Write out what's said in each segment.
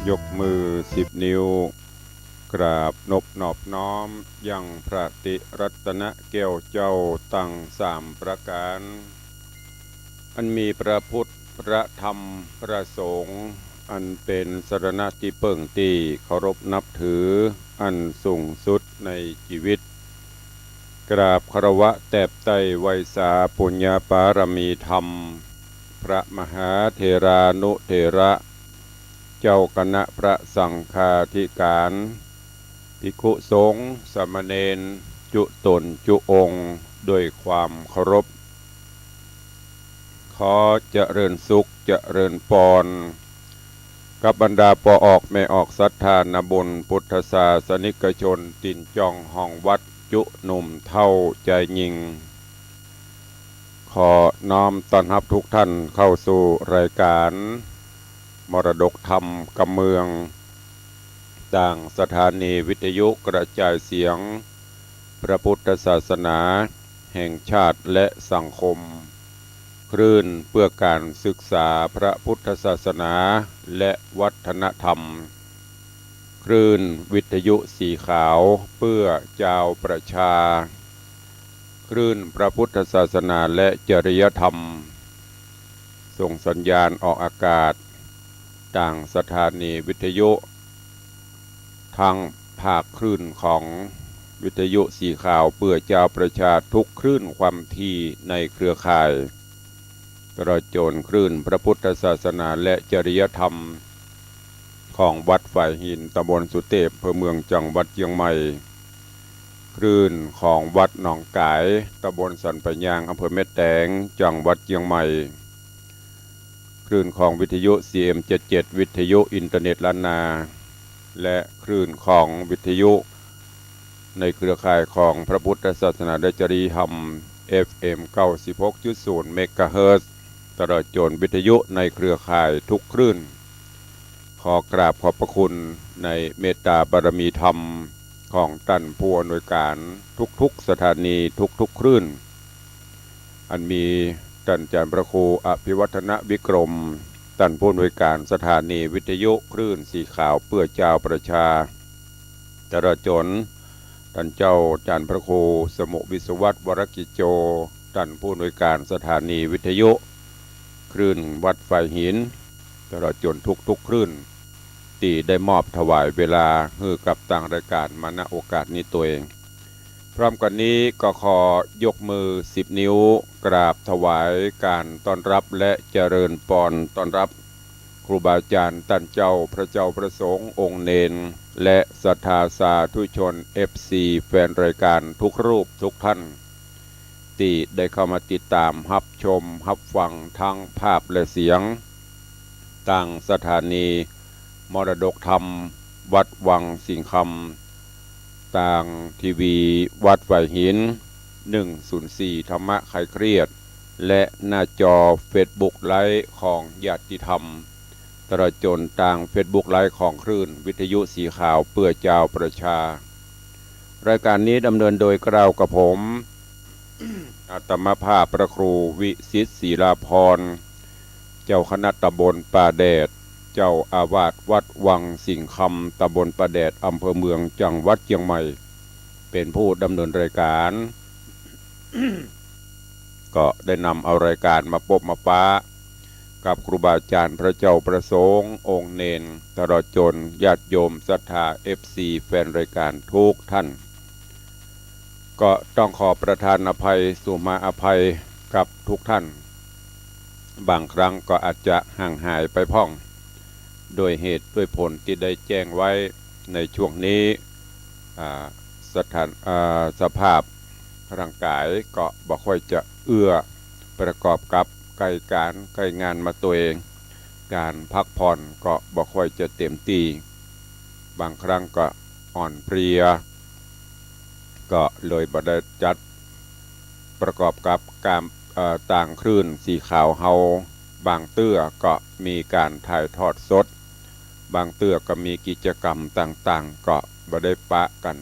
ยกมือ10 นิ้วกราบนบนอบน้อมยังพระติรัตนแก้วเจ้าตั้ง3 ประการอันมีพระพุทธพระธรรมพระสงฆ์อันเป็นสรณะที่เปิ่งที่เคารพนับถืออันสูงสุดในชีวิตกราบคารวะแตบไตไวยสาปุญญาปารมีธรรมพระมหาเถรานุเถระเจ้าคณะพระสังฆาธิการภิกขุสงฆ์สามเณรจุตนจุองค์ด้วยความเคารพขอเจริญสุขเจริญปอนกับบรรดาปอออกไม่ออกศรัทธานบุญพุทธศาสนิกชนตินจองห้องวัดจุหนุ่มเท่าใจยิงขอน้อมต้อนรับทุกท่านเข้าสู่รายการมรดกธรรมกำเมืองต่างสถานีวิทยุกระจายเสียงพระพุทธศาสนาแห่งชาติและสังคมคลื่นเพื่อการศึกษาพระพุทธศาสนาและวัฒนธรรมคลื่นวิทยุสีขาวเพื่อเจ้าประชาคลื่นพระพุทธศาสนาและจริยธรรมส่งสัญญาณออกอากาศต่างสถานีวิทยุทางภาคคลื่นของวิทยุสีขาวเพื่อเจ้าประชาทุกคลื่นความถี่ในเครือข่ายตลอดจนคลื่นพระพุทธศาสนาและจริยธรรมของวัดฝ่ายหินตำบลสุเทพอำเภอเมืองจังหวัดเชียงใหม่คลื่นของวัดหนองกายตำบลสันปะยางอำเภอแม่แตงจังหวัดเชียงใหม่คลื่นของวิทยุ CM77 วิทยุอินเทอร์เน็ตล้านนาและคลื่นของวิทยุในเครือข่ายของพระพุทธศาสนาและจริยธรรม FM 96.0 เมกะเฮิรตซ์ตลอดจนวิทยุในเครือข่ายทุกคลื่นขอกราบขอบพระคุณในเมตตาบารมีธรรมของท่านผู้อำนวยการทุกๆสถานีทุกๆคลื่นอันมีท่านอาจารย์พระครูอภิวัฒนวิกรมท่านผู้อำนวยการสถานีวิทยุคลื่นสีขาวเพื่อเจ้าประชาตลอดจนท่านเจ้าอาจารย์พระครูสมุวิศวัตวรกิจโจท่านผู้อำนวยการสถานีวิทยุคลื่นวัดฝ่ายหินตลอดจนทุกคลื่นที่ได้มอบถวายเวลาให้กับต่างรายการมาณโอกาสนี้ตัวเองพร้อมกันนี้ก็ขอยกมือ10 นิ้วกราบถวายการต้อนรับและเจริญปอนต้อนรับครูบาอาจารย์ท่านเจ้าพระเจ้าพระสงฆ์องค์เนนและศรัทธาสาธุชน FC แฟนรายการทุกรูปทุกท่านที่ได้เข้ามาติดตามรับชมรับฟังทั้งภาพและเสียงต่างสถานีมรดกธรรมวัดวังสิงคำต่างทีวีวัดฝ่ายหิน104ธรรมะคลายเครียดและหน้าจอเฟซบุ๊กไลฟ์ของญาติธรรมตลอดจนต่างเฟซบุ๊กไลฟ์ของคลื่นวิทยุสีขาวเพื่อเจ้าประชารายการนี้ดำเนินโดยกล่าวกับผม อาตมาภาพพระครูวิสิตศรีลาภรณ์เจ้าคณะตำบลป่าแดดเจ้าอาวาสวัดวังสิงคำตำบลป่าแดดอำเภอเมืองจังหวัดเชียงใหม่เป็นผู้ดำเนินรายการ ก็ได้นำเอารายการมาพบมาป้ากับครูบาอาจารย์พระเจ้าประสงค์องค์เนนตลอดจนญาติโยมศรัทธา FC แฟนรายการทุกท่านก็ต้องขอประทานอภัยสุมาอภัยกับทุกท่านบางครั้งก็อาจจะห่างหายไปพ้องโดยเหตุด้วยผลที่ได้แจ้งไว้ในช่วงนี้สภาพร่างกายก็บ่ค่อยจะเอื้อประกอบกับใกล้งานมาตัวเองการพักผ่อนก็บ่ค่อยจะเต็มที่บางครั้งก็อ่อนเพลียก็เลยบ่ได้จัดประกอบกับการต่างคลื่นสีขาวเฮาบางเตื้อก็มีการถ่ายทอดสดบางเตื้อก็มีกิจกรรมต่างๆก็บ่ได้ปะกัน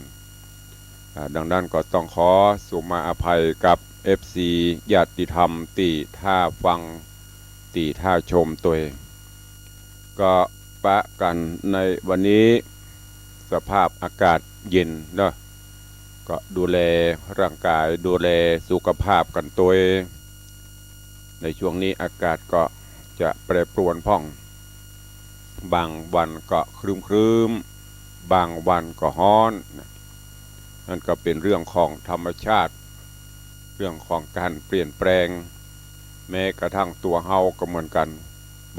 ดังนั้นก็ต้องขอสุมาอภัยกับ FC ญาติธรรมตีท่าฟังตีท่าชมตัวเองก็ ปะกันในวันนี้สภาพอากาศเย็นเนาะก็ดูแลร่างกายดูแลสุขภาพกันตัวเองในช่วงนี้อากาศก็จะแปรปรวนพ่องบางวันก็ครึมบางวันก็ร้อนนั่นก็เป็นเรื่องของธรรมชาติเรื่องของการเปลี่ยนแปลงแม้กระทั่งตัวเฮาก็เหมือนกัน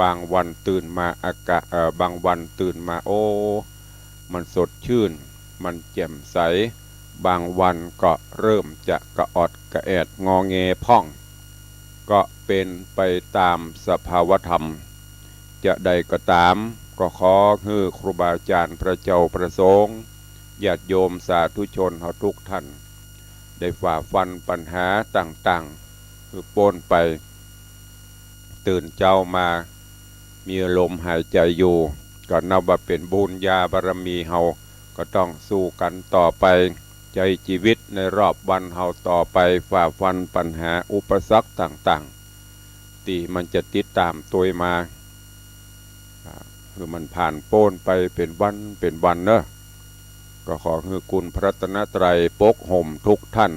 บางวันตื่นมาอากาศบางวันตื่นมาโอ้มันสดชื่นมันแจ่มใสบางวันก็เริ่มจะกระออดกระแอดงอแงพ่องก็เป็นไปตามสภาวธรรมจะใดก็ตามก็ขอให้ครูบาอาจารย์พระเจ้าประสงค์ญาติโยมสาธุชนเฮาทุกท่านได้ฝ่าฟันปัญหาต่างๆคือพ้นไปตื่นเจ้ามามีลมหายใจอยู่ก็นับว่าเป็นบุญญาบารมีเฮาก็ต้องสู้กันต่อไปใจชีวิตในรอบวันเฮาต่อไปฝ่าฟันปัญหาอุปสรรคต่างๆที่มันจะติดตามตัวมาคือมันผ่านโป้นไปเป็นวันเนอะก็ขอคือคุณพระรัตนตรัยปกห่มทุกท่าน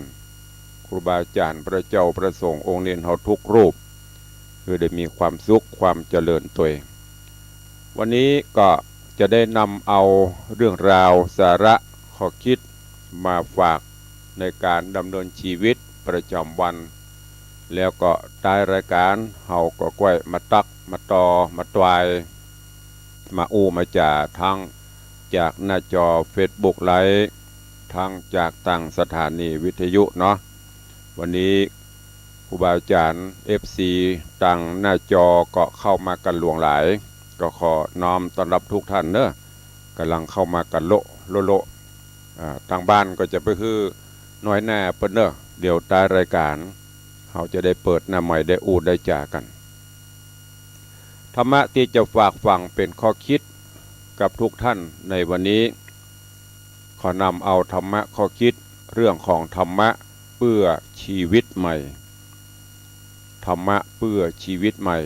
ครูบาอาจารย์พระเจ้าพระสงฆ์องค์เนียนเฮาทุกรูปคือได้มีความสุขความเจริญตัววันนี้ก็จะได้นำเอาเรื่องราวสาระข้อคิดมาฝากในการดำเนินชีวิตประจำวันแล้วก็ใต้รายการเฮาก็ก้อยมาตักมาตอมาตวายมาอู้มาจ่าทั้งจากหน้าจอ Facebook ไลฟ์ทั้งจากต่างสถานีวิทยุเนาะวันนี้ครูบาอาจารย์ FC ต่างหน้าจอก็เข้ามากันหลวงหลายก็ขอน้อมต้อนรับทุกท่านเนอะกำลังเข้ามากันโลทางบ้านก็จะไปคือน้อยหน้าเปิ้นเนอะเดี๋ยวใต้รายการเขาจะได้เปิดหน้าใหม่ได้อูดได้จ่ากันธรรมะที่จะฝากฟังเป็นข้อคิดกับทุกท่านในวันนี้ขอนำเอาธรรมะข้อคิดเรื่องของธรรมะเพื่อชีวิตใหม่ธรรมะเพื่อชีวิตใหม่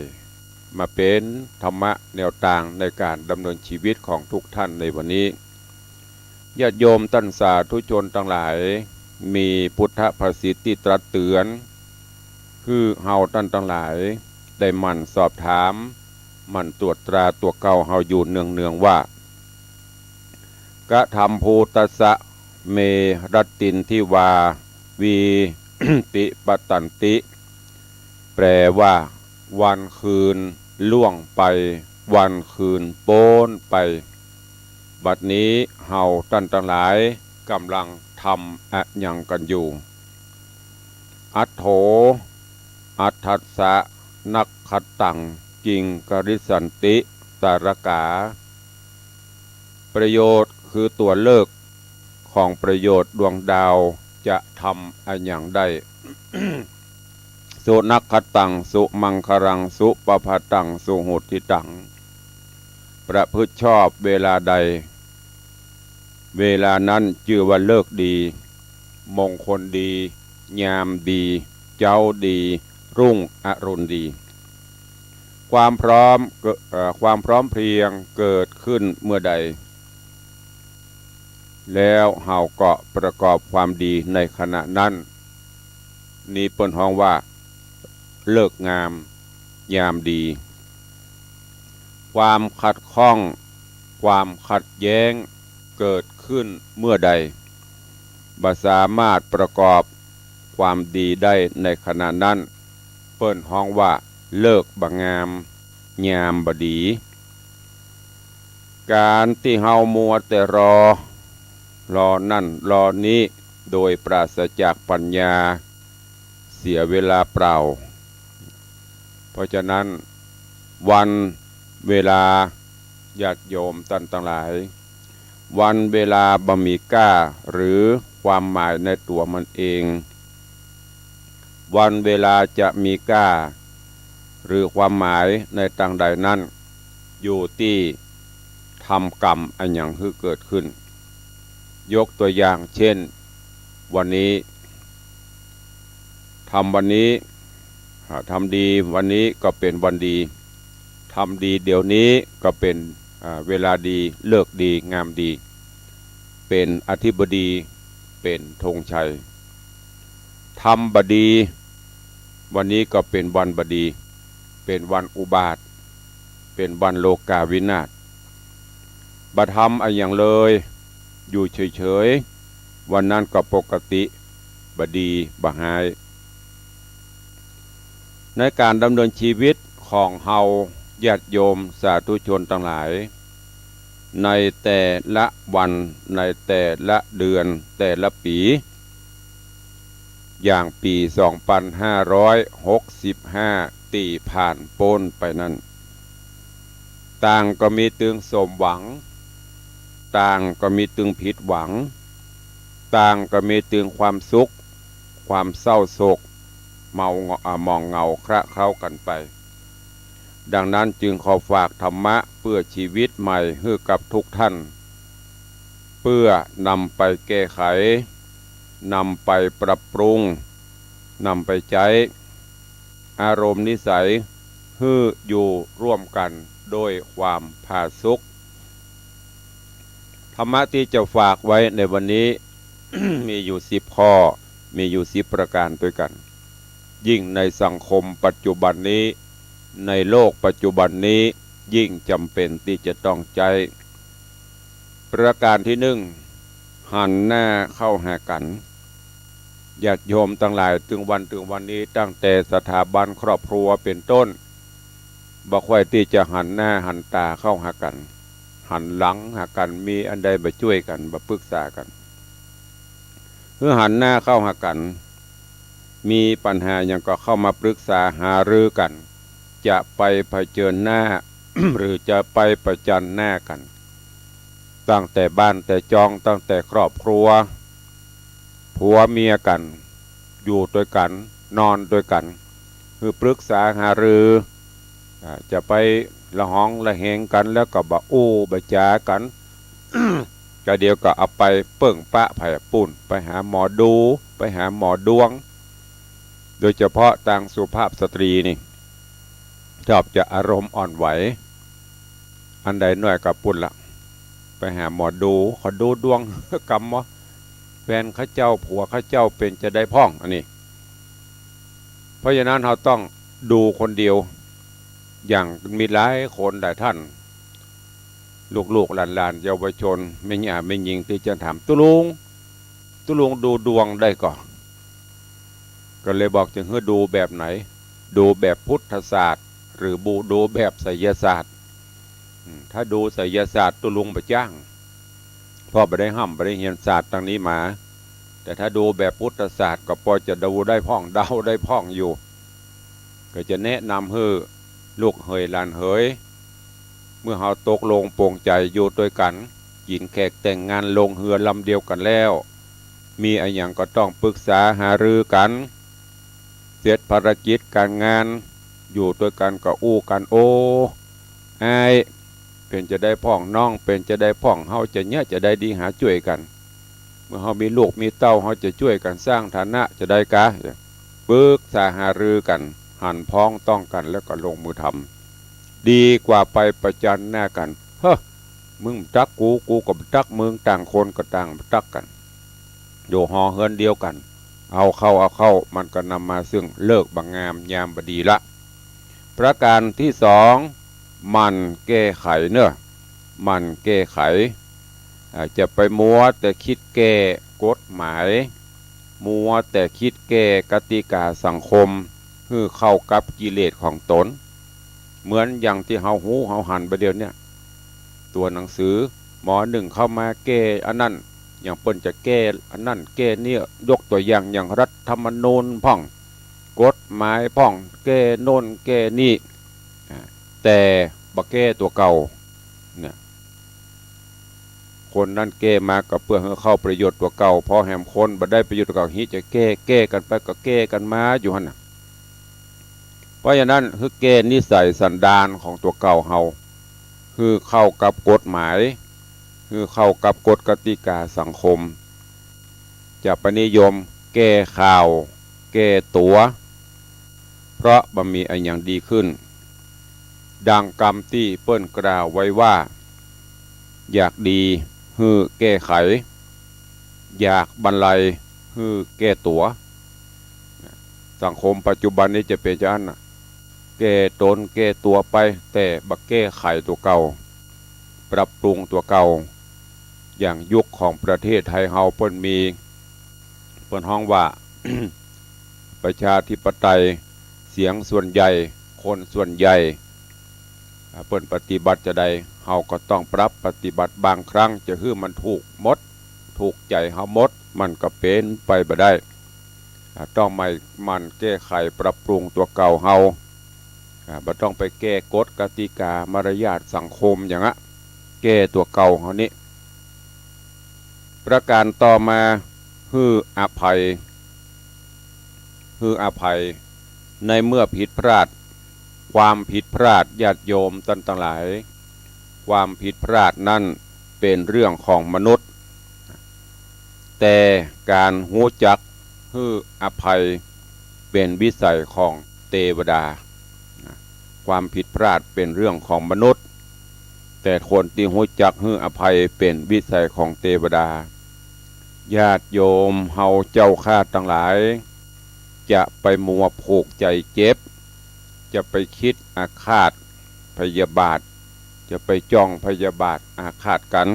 มาเป็นธรรมะแนวทางในการดำเนินชีวิตของทุกท่านในวันนี้ญาติโยมท่านสาธุชนทั้งหลายมีพุทธภาษิตที่ตรัสเตือนคือเฮาท่านทั้งหลายได้หมั่นสอบถามมันตรวจตราตัวเก่าเฮาอยู่เนืองว่ากะธรรมภูตัสสะเมรัตตินทิวาวี ติปตันติแปลว่าวันคืนล่วงไปวันคืนโป้นไปบัดนี้เฮาท่านทั้งหลายกำลังทำอะหยังกันอยู่อัตโถอัตถัสสะนักขัตตังกิงกริสันติสารกาประโยชน์คือตัวเลิกของประโยชน์ดวงดาวจะทำอะหยังได้ สุนักขตังสุมังครังสุปภตังสุหุติตังประพฤติชอบเวลาใดเวลานั้นชื่อว่าเลิกดีมงคลดียามดีเจ้าดีรุ่งอรุณดีความพร้อมเพรียงเกิดขึ้นเมื่อใดแล้วเฮาก็ประกอบความดีในขณะนั้นนี่เปิ้นฮ้องว่าเลิกงามยามดีความขัดข้องความขัดแย้งเกิดขึ้นเมื่อใดบ่สามารถประกอบความดีได้ในขณะนั้นเปิ้นฮ้องว่าเลิกบ่งามยามบ่ดีการที่เฮามัวแต่รอนั่นรอนี้โดยปราศจากปัญญาเสียเวลาเปล่าเพราะฉะนั้นวันเวลาญาติโยมท่านทั้งหลายวันเวลาบ่มีค่าหรือความหมายในตัวมันเองวันเวลาจะมีค่าหรือความหมายในทางใดนั้นอยู่ที่ทำกรรมอันหยังคือเกิดขึ้นยกตัวอย่างเช่นวันนี้ทำวันนี้ทำดีวันนี้ก็เป็นวันดีทำดีเดี๋ยวนี้ก็เป็น เวลาดีเลิกดีงามดีเป็นอธิบดีเป็นธงชัยธรรมบดีวันนี้ก็เป็นวันบดีเป็นวันอุบาทเป็นวันโลกาวินาศบัธรรมอย่างเลยอยู่เฉยๆวันนั้นก็ปกติบดีบหายในการดำเนินชีวิตของเฮาญาติโยมสาธุชนทั้งหลายในแต่ละวันในแต่ละเดือนแต่ละปีอย่างปี2565ตีผ่านพ้นไปนั้นต่างก็มีตึงสมหวังต่างก็มีตึงผิดหวังต่างก็มีตึงความสุขความเศร้าโศกมองเงาคระเข้ากันไปดังนั้นจึงขอฝากธรรมะเพื่อชีวิตใหม่ให้กับทุกท่านเพื่อนำไปแก้ไขนำไปปรับปรุงนำไปใช้อารมณ์นิสัยให้อยู่ร่วมกันโดยความผาสุกธรรมะที่จะฝากไว้ในวันนี้ มีอยู่10 ข้อมีอยู่10 ประการด้วยกันยิ่งในสังคมปัจจุบันนี้ในโลกปัจจุบันนี้ยิ่งจำเป็นที่จะต้องใจประการที่1หันหน้าเข้าหากันญาติโยมทั้งหลายถึงวันนี้ตั้งแต่สถาบันครอบครัวเป็นต้นบ่ค่อยที่จะหันหน้าหันตาเข้าหากันหันหลังหากันมีอันใดมาช่วยกันมาปรึกษากันเพื่อหันหน้าเข้าหากันมีปัญหาอย่างก็เข้ามาปรึกษาหารือกันจะไปเผชิญหน้า หรือจะไปประจันหน้ากันตั้งแต่บ้านแต่จองตั้งแต่ครอบครัวผัวเมียกันอยู่ด้วยกันนอนด้วยกันคือปรึกษาหารือจะไปละห้องละแหงกันแล้วก็บ่อู้บ่จากัน ก็เดียวก็เอาไปเปิ่งปะไผ่ปุ่นไปหาหมอดูไปหาหมอดวงโดยเฉพาะทางสุภาพสตรีนี่ชอบจะอารมณ์อ่อนไหวอันใดหน่อยกับปุ่นละไปหาหมอดูขอดูดวง กรรมวะแฟนข้าเจ้าผัวข้าเจ้าเป็นจะได้พ่องอันนี้เพราะฉะนั้นเราต้องดูคนเดียวอย่างมีหลายคนหลายท่านลูกๆหลานๆเยาวชนไม่หย่าไม่ยิงที่จะถามตุลุงดูดวงได้ก่อนก็เลยบอกจะให้ดูแบบไหนดูแบบพุทธศาสตร์หรือดูแบบไสยศาสตร์ถ้าดูไสยศาสตร์ตุลุงไปจ้างพ่อไปได้ห้ำไปได้เรียนศาสตร์ทางนี้มาแต่ถ้าดูแบบพุทธศาสตร์ก็พอจะดูได้พ่องเดาได้พ่องอยู่ก็จะแนะนำให้ลูกเฮยหลานเฮยเมื่อเราตกลงโปร่งใจอยู่ด้วยกันกินแขกแต่งงานลงเรือลำเดียวกันแล้วมีอะไรอย่างก็ต้องปรึกษาหารือกันเสร็จภารกิจการงานอยู่ด้วยกันก็อู้กันโอ้ไอเป็นจะได้พ่องน้องเป็นจะได้พ่องเฮาจะเนี้ยจะได้ดีหาช่วยกันเมื่อเฮามีลูกมีเต้าเฮาจะช่วยกันสร้างฐานะจะได้กะปรึกษาหารือกันหันพ้องต้องกันแล้วก็ลงมือทำดีกว่าไปประจันหน้ากันเฮ้อมึงจักกูก็จักมึงต่างคนก็ต่างจักกันอยู่หอเฮือนเดียวกันเอาเข้ามันก็นำมาซึ่งเลิกบังงามยามบดีละประการที่2มันแก้ไขเนอะมันแก้ไขจะไปมัวแต่คิดแก้กฎหมายมัวแต่คิดแก้กติกาสังคมเพื่อเข้ากับกิเลสของตนเหมือนอย่างที่เฮาหูเฮาหันไปเดียวเนี่ยตัวหนังสือหมอหนึ่งเข้ามาแก้อันนั้นอย่างเปิ้นจะแก้อันนั้นแก้เนี่ยยกตัวอย่างรัฐธรรมนูญพ่องกฎหมายพ่องแก้โน่นแก้นี่แต่บ่แก้ตัวเก่าเนี่ยคนนั้นแก้มาก็เพื่อให้เข้าประโยชน์ตัวเก่าพอแหมคนบ่ได้ประโยชน์ตัวเก่าฮิจะแก้กันไปก็แก้กันมาอยู่หั่นน่ะเพราะฉะนั้นคือแก้นิสัยสันดานของตัวเก่าเฮาคือเข้ากับกฎหมายคือเข้ากับกฎกติกาสังคมจะปนิยมแก้ข่าวแก้ตัวเพราะบ่มีอันอย่างดีขึ้นดังกรรมที่เปิ้นกล่าวไว้ว่า อยากดีฮือแก้ไขอยากบรรลัยฮือแก้ตัวสังคมปัจจุบันนี้จะเป็นอย่างนั้นนะแก้ตนแก้ตัวไปแต่บักแก้ไขตัวเก่าปรับปรุงตัวเก่าอย่างยุคของประเทศไทยเฮาเปิ้นมีเปิ้นฮ้องว่า ประชาธิปไตยเสียงส่วนใหญ่คนส่วนใหญ่เปิ้นปฏิบัติจะใดเฮาก็ต้องปรับปฏิบัติบางครั้งจะฮื้อมันถูกหมดถูกใจเฮาหมดมันก็เป็นไปบ่ได้ต้องไม่มันแก้ไขปรับปรุงตัวเก่าเฮาบ่ต้องไปแก้กฎกติกามารยาทสังคมอย่างนั้นแก้ตัวเก่าเฮานี้ประการต่อมาฮื้ออภัยฮื้ออภัยในเมื่อผิดพลาดความผิดพลาดญาติโยมท่านทั้งหลายความผิดพลาดนั่นเป็นเรื่องของมนุษย์แต่การหูจักฮื้ออภัยเป็นวิสัยของเทวดาความผิดพลาดเป็นเรื่องของมนุษย์แต่คนที่หูจักฮื้ออภัยเป็นวิสัยของเทวดาญาติโยมเฮาเจ้าข้าทั้งหลายจะไปมัวผูกใจเจ็บจะไปคิดอาฆาตพยาบาทจะไปจองพยาบาทอาฆาตกัน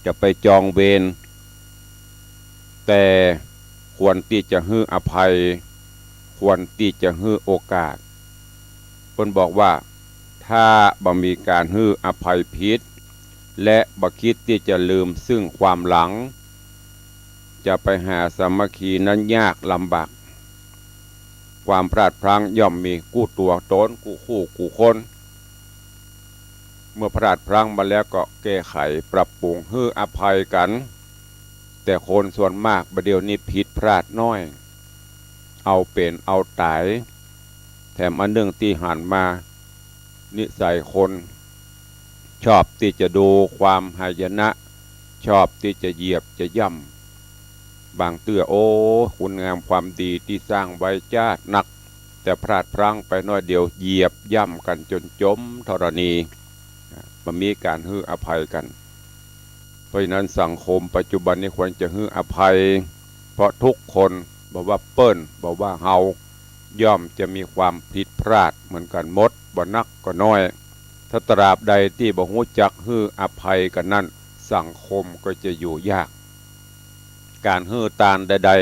จะไปจองเวรแต่ควรที่จะฮื้ออภัยควรที่จะฮื้อโอกาสเพิ่นบอกว่าถ้าบ่มีการฮื้ออภัยผิดและบ่คิดที่จะลืมซึ่งความหลังจะไปหาสามัคคีนั้นยากลำบากความพลาดพลั้งย่อมมีกู้ตัวตนกู้คู่กู้คนเมื่อพลาดพลั้งมาแล้วก็แก้ไขปรับปรุงฮื้ออภัยกันแต่คนส่วนมากประเดี๋ยวนี้ผิดพลาดน้อยเอาเป็นเอาตายแถมอันหนึ่งที่หันมานิสัยคนชอบที่จะดูความหายนะชอบที่จะเหยียบจะย่ำบางเตื้อโอ้คุณงามความดีที่สร้างไว้จ้าหนักแต่พลาดพลั้งไปน้อยเดียวเหยียบย่ำกันจนจมธรณีมันมีการฮื้ออภัยกันเพราะฉะนั้นสังคมปัจจุบันนี้ควรจะฮื้ออภัยเพราะทุกคนบอกว่าเปิ้นบอกว่าเฮาย่อมจะมีความผิดพลาดเหมือนกันหมดบ่นักก็น้อยถ้าตราบใดที่บ่ฮู้จักฮื้ออภัยกันนั้นสังคมก็จะอยู่ยากการฮื้อตานใด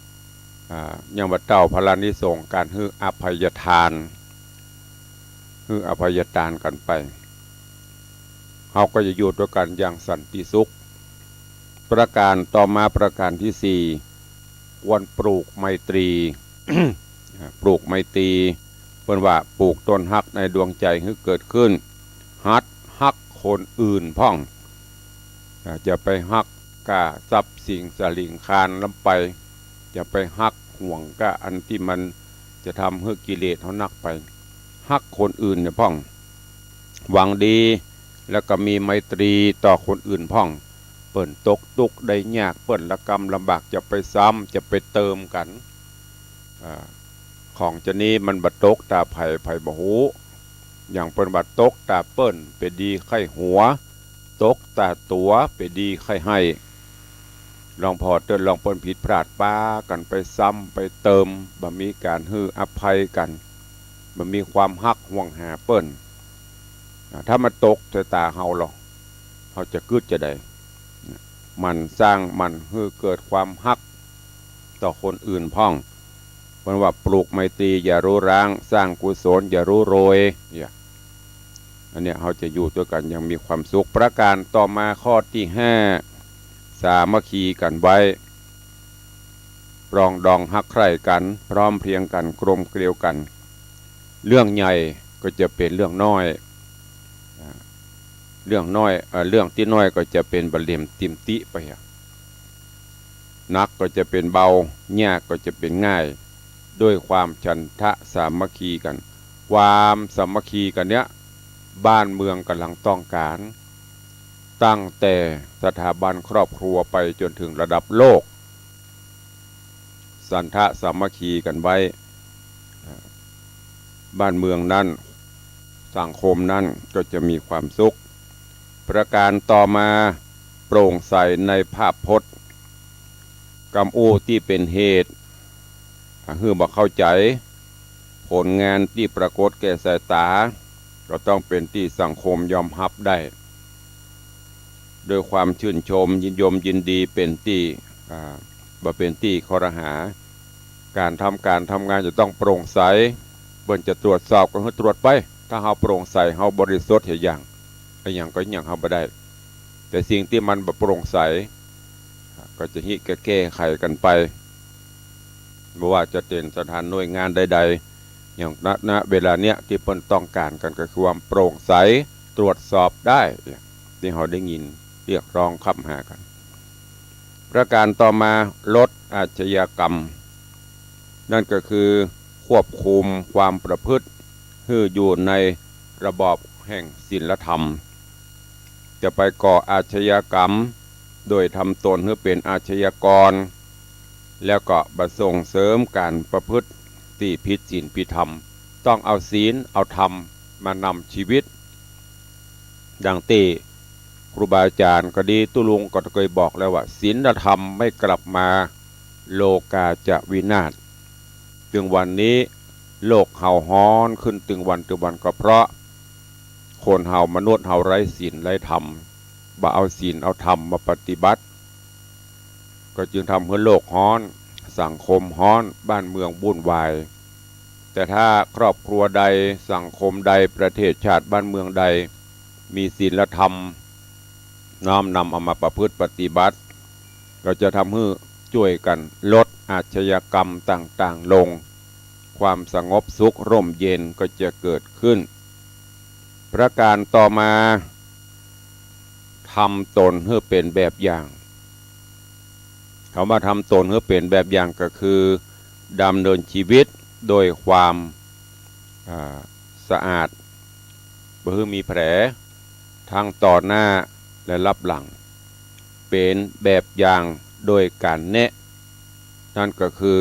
ๆยังว่าเต้าพลานิสงการฮื้ออภัยทานฮื้ออภัยทานกันไปเฮาก็จะอยู่ด้วยกันอย่างสันติสุขประการต่อมาประการที่สี่ควรปลูกไมตรี ปลูกไมตรีเพิ่นว่าปลูกต้นฮักในดวงใจให้เกิดขึ้นฮักคนอื่นพ่องจะไปฮักกะทรัพย์สิ่งสลิงคานลำไปจะไปฮักห่วงกะอันที่มันจะทำให้กิเลสเขานักไปฮักคนอื่นเนี่ยพ่องหวังดีแล้วก็มีไมตรีต่อคนอื่นพ่องเปิ้นตกทุกข์ได้ยากเปิ้นละกรรมลำบากจะไปซ้ำจะไปเติมกันของจะนี้มันบัดตกตาไผ่บ่ฮู้อย่างเปิ้นบัดตกตาเปิ้นไปดีไข้หัวตกตาตัวไปดีไข้ให้ลองพอเติ้นลองเปิ้นผิดพลาดป้ากันไปซ้ำไปเติมบ่มีการฮื้ออภัยกันบ่มีความฮักห่วงหาเปิ้นถ้ามันตกใส่ตาเฮาหรอกเฮาจะกึดจะได้มันสร้างมันให้เกิดความฮักต่อคนอื่นพ่องเพราะว่าปลูกไมตรีอย่ารู้ร้างสร้างกุศลอย่ารู้โรยอันนี้เราจะอยู่ด้วยกันอย่างมีความสุขประการต่อมาข้อที่ห้าสามัคคีกันไว้ปรองดองฮักใคร่กันพร้อมเพรียงกันกลมเกลียวกันเรื่องใหญ่ก็จะเป็นเรื่องน้อยเรื่องน้อยเรื่องที่น้อยก็จะเป็นบะเหลี่ยมติมติไปนักก็จะเป็นเบายากก็จะเป็นง่ายด้วยความฉันทะสามัคคีกันความสามัคคีกันเนี้ยบ้านเมืองกำลังต้องการตั้งแต่สถาบันครอบครัวไปจนถึงระดับโลกสันทะสามัคคีกันไว้บ้านเมืองนั้นสังคมนั้นก็จะมีความสุข ประการต่อมาโปร่งใสในภาพพจน์กำอู้ที่เป็นเหตุหือบอกเข้าใจผลงานที่ปรากฏแก่สายตาก็ต้องเป็นที่สังคมยอมรับได้โดยความชื่นชมยินยมยินดีเป็นที่บ่เป็นที่คอรหาการทำงานจะต้องโปร่งใสเบิ่นจะตรวจสอบก็ให้ตรวจไปถ้าเฮาโปร่งใสเฮาบริสุทธิ์อย่างก็อย่างเฮาบ่ได้แต่สิ่งที่มันบ่โปร่งใสก็จะแก้ไขกันไปบ่ว่าจะเป็นสถานหน่วยงานใดๆอย่างณเวลาเนี้ยที่เพิ่นต้องการกันก็คือความโปร่งใสตรวจสอบได้ที่เฮาได้ยินเรียกร้องคำหากันประการต่อมาลดอาชญากรรมนั่นก็คือควบคุมความประพฤติให้อยู่ในระบอบแห่งศีลธรรมจะไปก่ออาชญากรรมโดยทำตนให้เป็นอาชญากรแล้วก็บัส่งเสริมการประพฤติที่ผิดศีลผิดธรรมต้องเอาศีลเอาธรรมมานำชีวิตดังที่ครูบาอาจารย์ก็ดีตุลุงก็เคยบอกแล้วว่าศีลธรรมไม่กลับมาโลกาจะวินาศถึงวันนี้โลกเห่าฮ้อนขึ้นถึงวันก็เพราะคนเห่ามนุษย์เห่าไร้ศีลไร้ธรรมบ่เอาศีลเอาธรรมมาปฏิบัติก็จึงทำให้โลกฮ้อนสังคมฮ้อนบ้านเมืองวุ่นวายแต่ถ้าครอบครัวใดสังคมใดประเทศชาติบ้านเมืองใดมีศีลธรรมน้อมนำเอามาประพฤติปฏิบัติก็จะทำให้ช่วยกันลดอาชญากรรมต่างๆลงความสงบสุขร่มเย็นก็จะเกิดขึ้นประการต่อมาทำตนให้เป็นแบบอย่างเขามาทำตนให้เป็นแบบอย่างก็คือดำเนินชีวิตโดยความสะอาดบ่ให้มีแผลทั้งต่อหน้าและรับหลังเป็นแบบอย่างโดยการแนะนั่นก็คือ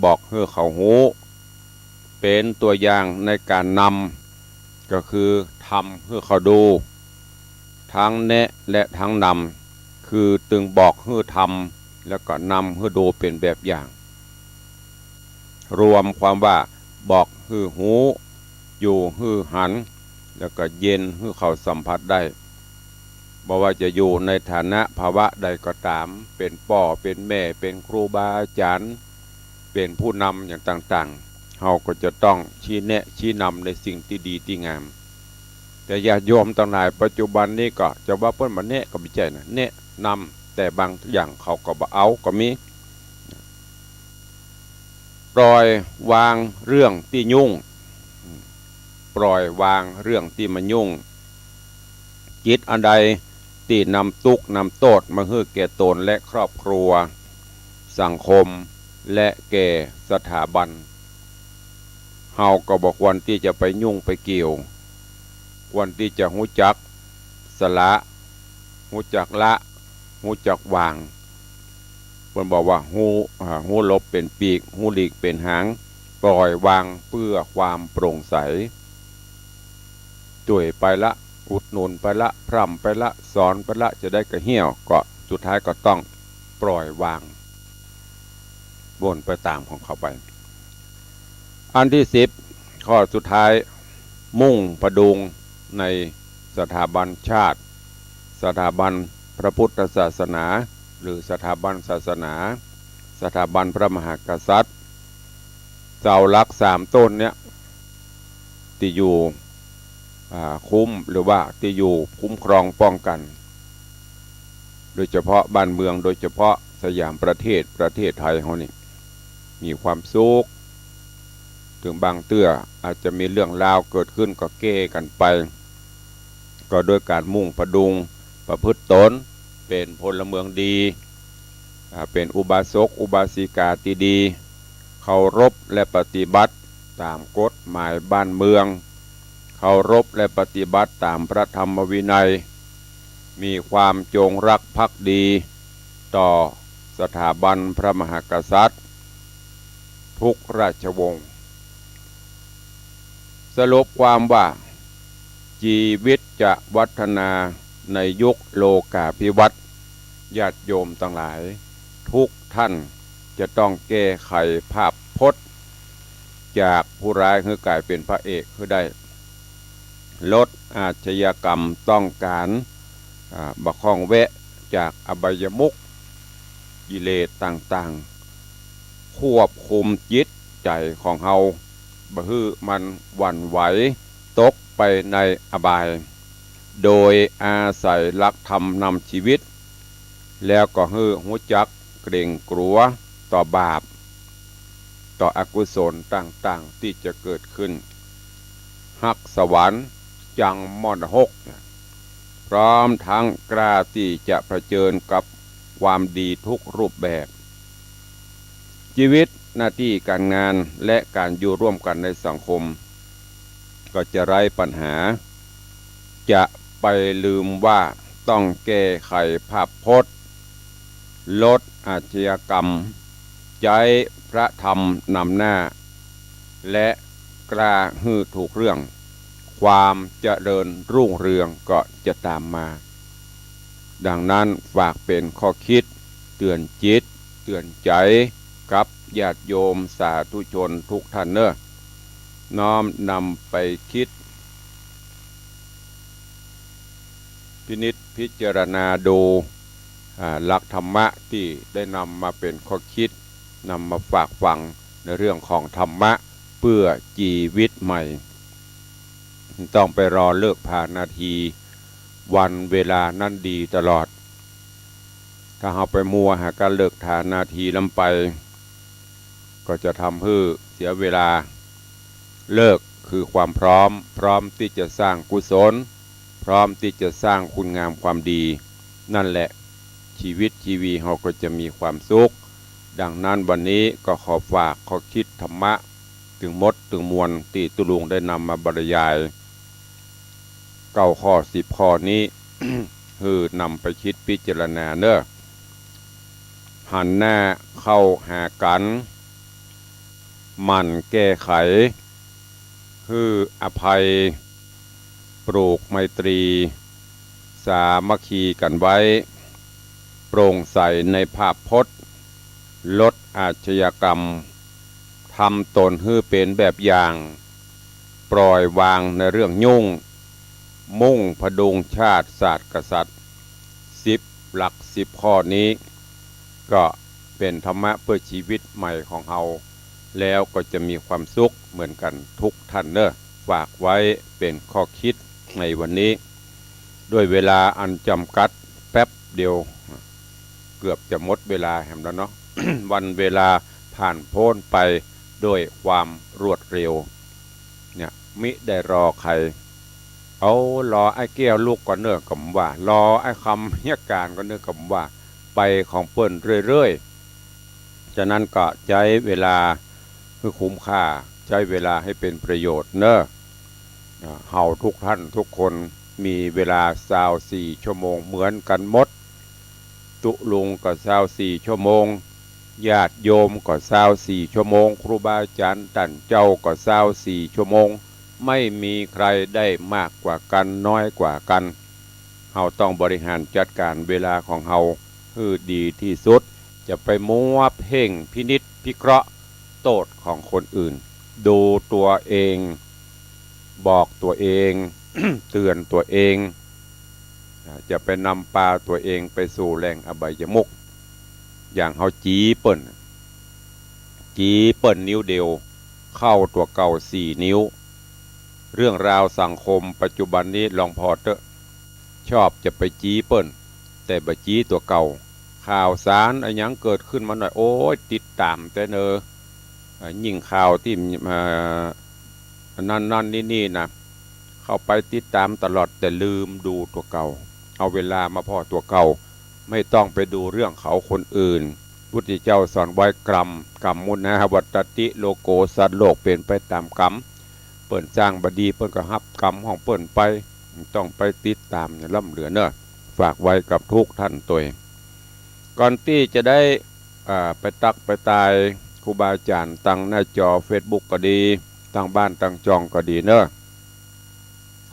บอกให้เขาหูเป็นตัวอย่างในการนำก็คือทำให้เขาดูทั้งแนะและทั้งนำคือตึงบอกให้ทำแล้วก็นำให้ดูเป็นแบบอย่างรวมความว่าบอกให้หูอยู่ให้หันแล้วก็เย็นให้เขาสัมผัสได้บ่ว่าจะอยู่ในฐานะภาวะใดก็ตามเป็นพ่อเป็นแม่เป็นครูบาอาจารย์เป็นผู้นำอย่างต่างๆเราก็จะต้องชี้แนะชี้นำในสิ่งที่ดีที่งามแต่ญาติโยมต่างหลายปัจจุบันนี้ก็จะว่าเพิ่นมาแนะก็ไม่ใช่นะแนะนำแต่บางอย่างเขาก็บ่เอาก็มีปล่อยวางเรื่องที่ยุ่งปล่อยวางเรื่องที่มันยุ่งจิตอันใดที่นำทุกข์นำโทษมาให้แก่ตนและครอบครัวสังคมและแก่สถาบันเฮาก็บอกวันที่จะไปยุ่งไปเกี่ยววันที่จะหูจักสละหูจักละหูจักวางเพิ่นบอกว่าหูลบเป็นปีกหูหลีกเป็นหางปล่อยวางเพื่อความโปร่งใสจ่วยไปละอุดหนุนไปละพร่ำไปละสอนไปละจะได้กระเหี่ยวก็สุดท้ายก็ต้องปล่อยวางวนไปตามของเขาไปอันที่10ข้อสุดท้ายมุ่งประดุงในสถาบันชาติสถาบันพระพุทธศาสนาหรือสถาบันศาสนาสถาบันพระมหากษัตริย์เสาหลัก3ต้นเนี้ยที่อยู่คุ้มหรือว่าที่อยู่คุ้มครองป้องกันโดยเฉพาะบ้านเมืองโดยเฉพาะสยามประเทศไทยเขานี่มีความสุขถึงบางเตื้ออาจจะมีเรื่องราวเกิดขึ้นก็แก้กันไปก็โดยการมุ่งประดุงประพฤติตนเป็นพลเมืองดีเป็นอุบาสกอุบาสิกาที่ดีเคารพและปฏิบัติตามกฎหมายบ้านเมืองเคารพและปฏิบัติตามพระธรรมวินัยมีความจงรักภักดีต่อสถาบันพระมหากษัตริย์ทุกราชวงศ์สรุปความว่าชีวิตจะวัฒนา ในยุคโลกาภิวัตน์ญาติโยมทั้งหลายทุกท่านจะต้องแก้ไขภาพพจน์จากผู้ร้ายคือกลายเป็นพระเอกคือได้ลดอาชญากรรมต้องการบักข้องแวะจากอบายมุขกิเลสต่างๆควบคุมจิตใจของเฮาบ่ฮื้อมันหวั่นไหวตกไปในอบายโดยอาศัยหลักธรรมนำชีวิตแล้วก็ฮื้อหูจักเกรงกลัวต่อบาปต่ออกุศลต่างๆที่จะเกิดขึ้นฮักสวรรค์จังมรหกพร้อมทั้งกล้าที่จะเผชิญกับความดีทุกรูปแบบชีวิตหน้าที่การงานและการอยู่ร่วมกันในสังคมก็จะไร้ปัญหาจะไปลืมว่าต้องแก้ไขภาพพจน์ลดอาชญากรรมใจพระธรรมนำหน้าและกล้าฮื้อถูกเรื่องความเจริญรุ่งเรืองก็จะตามมาดังนั้นฝากเป็นข้อคิดเตือนจิตเตือนใจกับญาติโยมสาธุชนทุกท่านเนอะน้อมนำไปคิดพินิจพิจารณาดูหลักธรรมะที่ได้นำมาเป็นข้อคิดนำมาฝากฟังในเรื่องของธรรมะเพื่อชีวิตใหม่ต้องไปรอเลิกผ่านนาทีวันเวลานั่นดีตลอดถ้าเราไปมัวหาการเลิกผ่านนาทีลำไปก็จะทำให้เสียเวลาเลิกคือความพร้อมที่จะสร้างกุศลพร้อมที่จะสร้างคุณงามความดีนั่นแหละชีวิตชีวีเราก็จะมีความสุขดังนั้นวันนี้ก็ขอฝากข้อคิดธรรมะถึงมดถึงมวลที่ตุลุงได้นำมาบรรยาย9 ข้อ 10 ข้อนี้ คือนำไปคิดพิจารณาเนอะหันหน้าเข้าหากันหมั่นแก้ไขคืออภัยปลูกไมตรีสามัคคีกันไว้โปร่งใสในภาพพจน์ลดอาชญากรรมทำตนให้เป็นแบบอย่างปล่อยวางในเรื่องยุ่งมุ่งพดุงชาติศาสตร์กษัตริย์10 หลัก 10 ข้อนี้ก็เป็นธรรมะเพื่อชีวิตใหม่ของเราแล้วก็จะมีความสุขเหมือนกันทุกท่านเนอะฝากไว้เป็นข้อคิดในวันนี้ด้วยเวลาอันจำกัดแป๊บเดียวเกือบจะหมดเวลาแหมแล้วเนาะ วันเวลาผ่านพ้นไปด้วยความรวดเร็วเนี่ยมิได้รอใครเอารอไอ้แก้วลูกก่อนเนอะกับว่ารอไอ้คำเฮียการก่อนเนอะกับว่าไปของเปิ้นเรื่อยๆฉะนั้นก็ใช้เวลาเพื่อคุ้มค่าใช้เวลาให้เป็นประโยชน์เนอะเฮาทุกท่านทุกคนมีเวลา24 ชั่วโมงเหมือนกันหมดตุลุงก็24 ชั่วโมงญาติโยมก็24 ชั่วโมงครูบาอาจารย์ท่านเจ้าก็24 ชั่วโมงไม่มีใครได้มากกว่ากันน้อยกว่ากันเฮาต้องบริหารจัดการเวลาของเฮาให้ดีที่สุดจะไปมัวเพ่งพินิจพิเคราะห์โทษของคนอื่นดูตัวเองบอกตัวเอง เตือนตัวเองจะไปนำปลาตัวเองไปสู่แหล่งอบายมุขอย่างเฮาจีเปิ้นนิ้วเดียวเข้าตัวเก่า4 นิ้วเรื่องราวสังคมปัจจุบันนี้ลองพอเตอะชอบจะไปจี้เปิ้นแต่บะจี้ตัวเก่าข่าวสารอะไรยังเกิดขึ้นมาหน่อยโอ้ยติดตามแต่เนอยิ่งข่าวที่นั่นนี่นะเข้าไปติดตามตลอดแต่ลืมดูตัวเก่าเอาเวลามาพอตัวเก่าไม่ต้องไปดูเรื่องเขาคนอื่นพุทธเจ้าสอนไว้กรรมมุนะวัตติโลโกสัตว์โลกเป็นไปตามกรรมเปิ้นสร้างบดีเปิ้นก็รับกรรมของเปิ้นไปต้องไปติดตามอย่าล่ำเหลือเนอะฝากไว้กับทุกท่านตัวก่อนที่จะได้ไปตักไปตายครูบาอาจารย์ตั้งหน้าจอ Facebook ก็ดีตั้งบ้านตั้งจองก็ดีเนอะ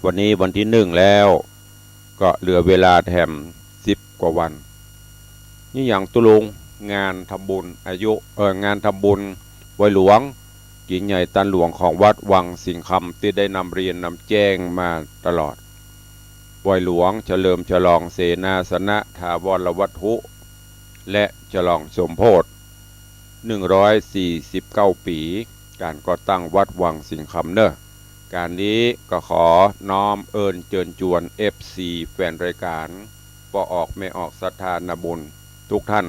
วันนี้วันที่1แล้ว ก็เหลือเวลาแถม10 กว่าวันนี่อย่างตุลุงงานทำบุญงานทำบุญไหว้หลวงกิ่งใหญ่ตันหลวงของวัดวังสิงคำที่ได้นำเรียนนำแจ้งมาตลอดไหว้หลวงเฉลิมฉลองเสนาสนะถาวรวัตถุและฉลองสมโภช149 ปีการก่อตั้งวัดวังสิงคำเนอะการนี้ก็ขอน้อมเอิญเจิญจวน FC แฟนรายการปออกไม่ออกศรัทธานาบุญทุกท่าน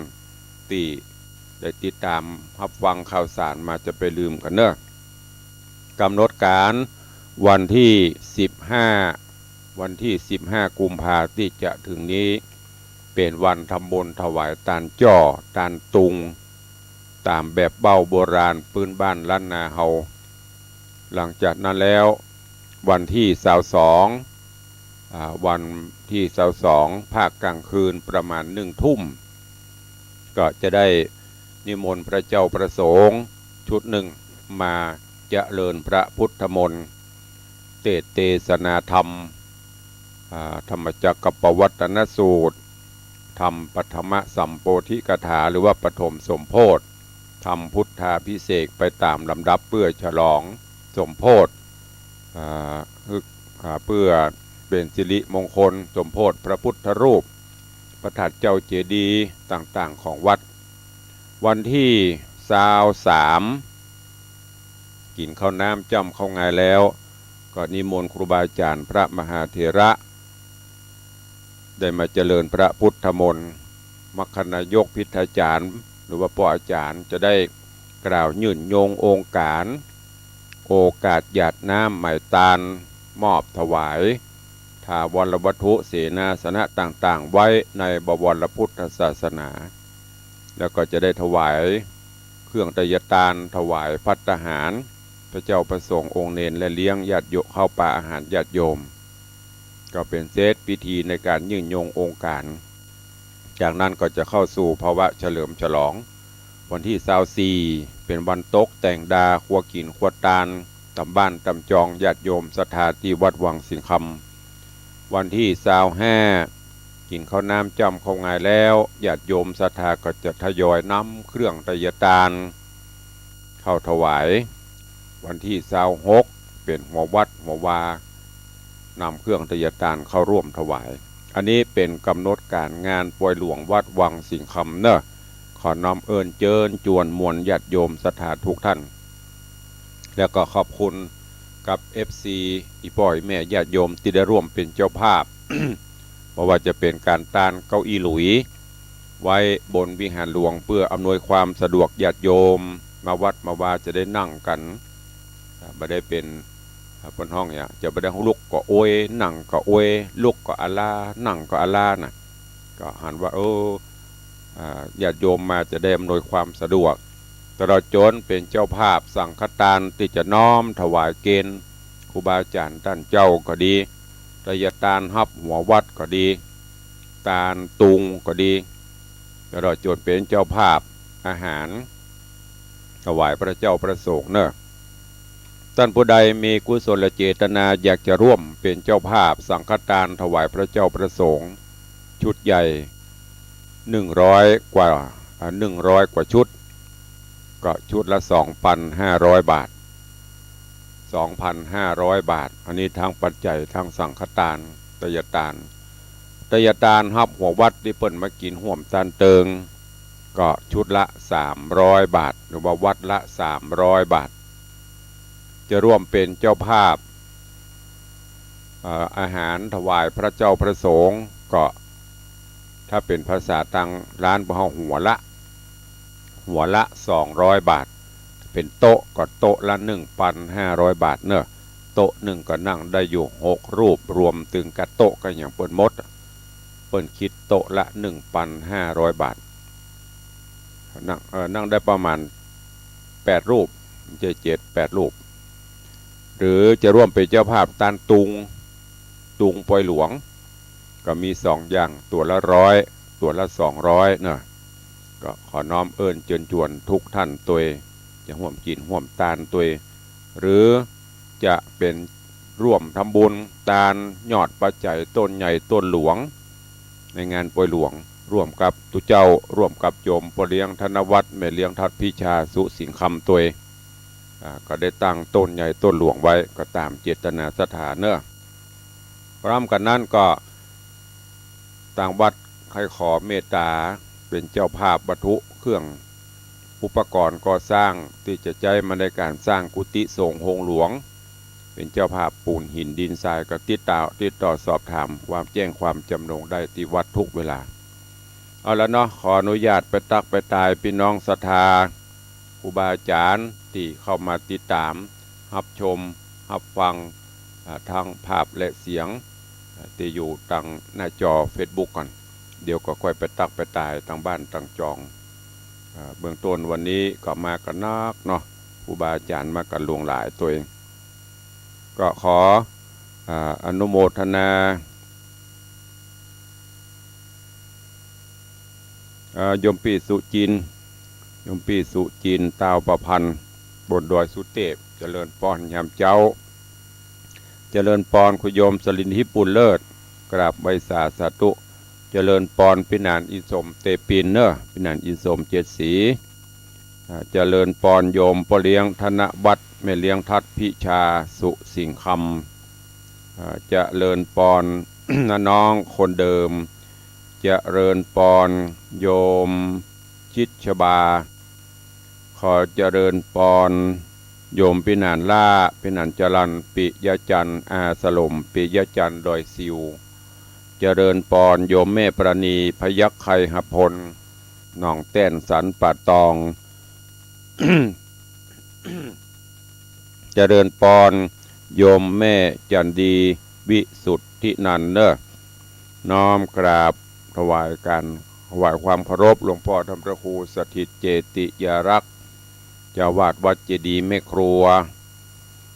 ที่ได้ติดตามรับฟังข่าวสารมาจะไปลืมกันเนอะกำหนดการวันที่15 กุมภาที่จะถึงนี้เป็นวันทำบุญถวายตานจ้อตานตุงตามแบบเบ้าโบราณปืนบ้านล้านนาเฮาหลังจากนั้นแล้ววันที่22วันที่22ภาคกลางคืนประมาณ1 ทุ่มก็จะได้นิมนต์พระเจ้าประสงค์ชุดหนึ่งมาเจริญพระพุทธมนต์เทศนาธรรมธรรมจักรปวัตนสูตรทำปฐมสัมโพธิกถาหรือว่าปฐมสมโพธิทำพุทธาภิเษกไปตามลำดับเพื่อฉลองสมโพธิเพื่อเป็นสิริมงคลสมโพธิพระพุทธรูปพระธาตุเจ้าเจดีย์ต่างๆของวัดวันที่23กินข้าวน้ำจ้ำเข้าไงแล้วก็นิมนต์ครูบาอาจารย์พระมหาเถระได้มาเจริญพระพุทธมนต์มคคณายกพิทาจารย์หรือว่าพ่ออาจารย์จะได้กล่าวยื่นโยงองค์การโอกาสหยาดน้ำหมายตาลมอบถวายถาวรวัตถุเสนาสนะต่างๆไว้ในบวรพุทธศาสนาแล้วก็จะได้ถวายเครื่องไตรตาลถวายภัตตาหารพระเจ้าประสงค์องค์เนรและเลี้ยงญาติโยมเข้าป่าอาหารญาติโยมก็เป็นเซตพิธีในการยื่นโยงองค์การจากนั้นก็จะเข้าสู่ภาวะเฉลิมฉลองวันที่24เป็นวันตกแต่งดาครัวกินครัวตาลตำบ้านตำจองญาติโยมศรัทธาที่วัดวังสิงคำวันที่25กินข้าวน้ำจำเข้าไงแล้วญาติโยมศรัทธาก็จะทยอยนำเครื่องไตรตาลเข้าถวายวันที่26เป็นหัววัดหัววานำเครื่องไตรตาลเข้าร่วมถวายอันนี้เป็นกำหนดการงานปวยหลวงวัดวังสิงคำเนอะขอน้อมเอิญเจิญจวนมวลญาติโยมศรัทธาทุกท่านแล้วก็ขอบคุณกับ FC อีป่อยแม่ญาติโยมที่ได้ร่วมเป็นเจ้าภาพ เพราะว่าจะเป็นการตานเก้าอี้หลุยไว้บนวิหารหลวงเพื่ออำนวยความสะดวกญาติโยมมาวัดมาวาจะได้นั่งกันไม่ได้เป็นบนห้องเนี่ยจะไม่ได้ลุกก็โอยนั่งก็โอยลุกก็อาลานั่งก็อาลาน่ะก็หันว่าญาติโยมมาจะได้อำนวยความสะดวกตลอดจนเป็นเจ้าภาพสังฆทานที่จะน้อมถวายเกณฑ์ครูบาอาจารย์ท่านเจ้าก็ดีไตรตาลฮับหัววัดก็ดีตาลตุงก็ดีตลอดจนเป็นเจ้าภาพอาหารถวายพระเจ้าประสงค์เนอะท่านผู้ใดมีกุศลเจตนาอยากจะร่วมเป็นเจ้าภาพสังฆทานถวายพระเจ้าประสงค์ชุดใหญ่100 กว่าชุดก็ชุดละ 2,500 บาท 2,500 บาทอันนี้ทางปัจจัยทางสังฆทานไตรตาลฮับหัววัดที่เปิ้นมากินห่วมตานเติงก็ชุดละ300 บาทหรือว่าวัดละ300 บาทจะร่วมเป็นเจ้าภาพอาหารถวายพระเจ้าประสงค์ก็ถ้าเป็นภาษาตังร้านบ่หัวละ200 บาทเป็นโต๊ะก็โต๊ะละ 1,500 บาทเนอะโต๊ะหนึ่งก็นั่งได้อยู่6 รูปรวมถึงกับโต๊ะก็อย่างเปิ้นมดเปิ้นคิดโต๊ะละ 1,500 บาทนั่งได้ประมาณ8 รูปจะ7-8 รูปหรือจะร่วมเป็นเจ้าภาพตานตุงปอยหลวงก็มี2 อย่างตัวละ100ตัวละ200เนอะก็ขอน้อมเอิญเจิญจวนทุกท่านตัวจะห่วมกินห่วมตานตัวหรือจะเป็น ร่วมทำบุญตานยอดปัจจัยต้นใหญ่ต้นหลวงในงานป่วยหลวงร่วมกับตุเจ้าร่วมกับโยมปเลี้ยงธนวัฒน์แม่เลี้ยงทัดพิชาสุสิงคำตัวก็ได้ตั้งต้นใหญ่ต้นหลวงไว้ก็ตามเจตนาสถานเนอะพร้อมกันนั้นก็ต่างวัดใครขอเมตตาเป็นเจ้าภาพวัตถุเครื่องอุปกรณ์ก่อสร้างที่จะใช้มาในการสร้างกุฏิสงฆ์โฮงหลวงเป็นเจ้าภาพปูนหินดินทรายก็ติดต่อสอบถามความแจ้งความจำนงได้ที่วัดทุกเวลาเอาละเนาะขออนุญาตไปตักไปตายพี่น้องศรัทธาครูบาอาจารย์ที่เข้ามาติดตามรับชมรับฟังทางภาพและเสียงที่อยู่ทางหน้าจอ Facebook ก่อนเดี๋ยวก็ค่อยไปตักไปตายทางบ้านทางจองเบื้องต้นวันนี้ก็มากันนักเนาะครูบาอาจารย์มากันหลวงหลายตัวเองก็ขออนุโมทนาโยมปีสุจินโยมปีสุจินตาวประพันธ์บนดอยสุเทพเจริญปอนยามเจ้าเจริญปอนคุโยมสลินทิปุลเลิศกราบใบสาสาตุเจริญปอนพินานอินสมเตปินเนอพินานอินสมเจ็ดสีเจริญปอนโยมปเลี้ยงธนวัฒน์แม่เลี้ยงทัดพิชาสุสิงคำเจริญปอนน้องคนเดิมเจริญปอนโยมชิดชบาขอเจริญปอนโยมพินานล่าพินานจรันปิยจันอาสลมปิยจันดอยซิวเจริญปอนโยมแม่ประณีพยัคฆ์ไคหพลหนองแต้นสันป่าตอง เจริญปอนโยมแม่จันดีวิสุทธินันเนอน้อมกราบถวายความเคารพหลวงพ่อธรรมพระครูสถิตเจติยารักษ์เจ้าวาดวัดเจดีย์แม่ครัว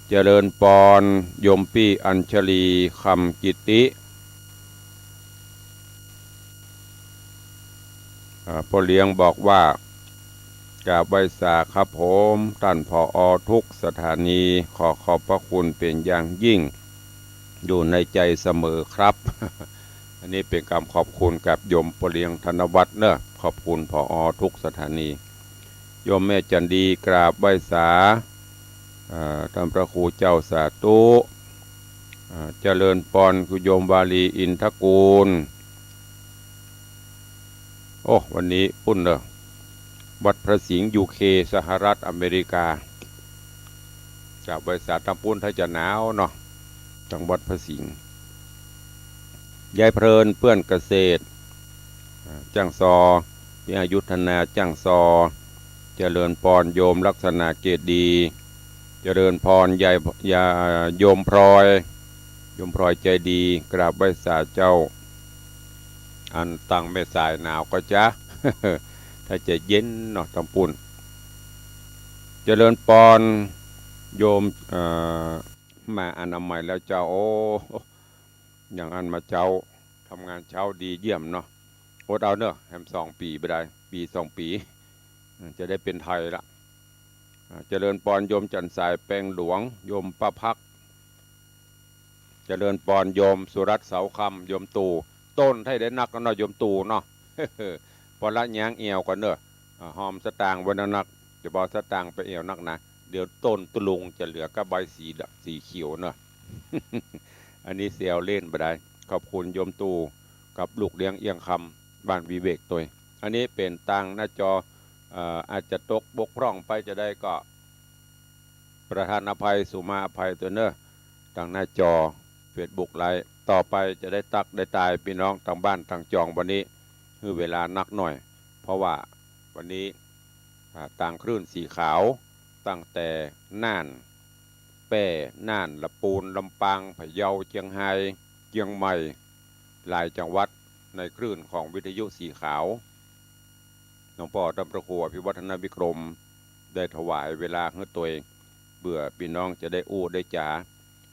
เจริญปอนโยมปี้อัญชลีคำกิติพ่อเลี้ยงบอกว่ากราบไหว้สาครับผมท่านผอ.ทุกสถานีขอขอบพระคุณเป็นอย่างยิ่งอยู่ในใจเสมอครับ อันนี้เป็นคำขอบคุณกับโยมพ่อเลี้ยงธนวัฒน์เนอะขอบคุณผอ.ทุกสถานีโยมแม่จันดีกราบไหว้สาท่านพระครูเจ้าสาธุเจริญปอนคุณโยมวาลีอินทกูลโอ้วันนี้ปุ้นเนอะวัดพระสิงห์ยูเคสหรัฐอเมริกาจากบริษัทตำปุ้นถ้าจะหนาวเนาะจังหวัดพระสิงห์ยายเพลินเปื้อนเกษตรจังซอพิอายุธนาจังซอเจริญพรโยมลักษณะเกตดีเจริญพรยายโยมพลอยใจดีกราบไหว้สาเจ้าอันตั้งแม่สายหนาวก็จะ ถ้าจะเย็นเนาะตำปุ่นเจริญปอนโยมมาอนามัยแล้วเจ้าโอ้อย่างอันมาเจ้าทำงานเช้าดีเยี่ยมเนาะโอดเอาเนอะแฮม2 ปีไปได้ปี2 ปีจะได้เป็นไทยละเจริญปอนโยมจันทร์สายแปลงหลวงโยมประพักเจริญปอนโยมสุรัตน์เสาคำโยมตู่ต้นให้ได้นักเนาะโยมตู่เนาะ พอละยางเอวกันเนอะหอมสตางค์วันนักจะบอกสตางค์ไปเอวนักนะเดี๋ยวต้นตุลุงจะเหลือกับใบสีเขียวเนอะ อันนี้เสียวเล่นไปได้ขอบคุณโยมตู่กับลูกเลี้ยงเอียงคำบ้านวิเวกตัวอันนี้เป็นตังหน้าจออาจจะตกบกพร่องไปจะได้ก็ประธานอภัยสุมาอภัยตัวเนอะทางหน้าจอเฟซบุ๊กไลน์ต่อไปจะได้ตักได้ตายพี่น้องทางบ้านทางจองวันนี้คือเวลานักหน่อยเพราะว่าวันนี้ต่างคลื่นสีขาวตั้งแต่น่านแป้น่านลำปูนลำปางพะเยาเชียงไฮ้เชียงใหม่หลายจังหวัดในคลื่นของวิทยุสีขาวหลวงพ่อธรรมพระครูอภิวัฒนวิกรมได้ถวายเวลาให้ตัวเองเบื่อพี่น้องจะได้อู้ได้จ๋า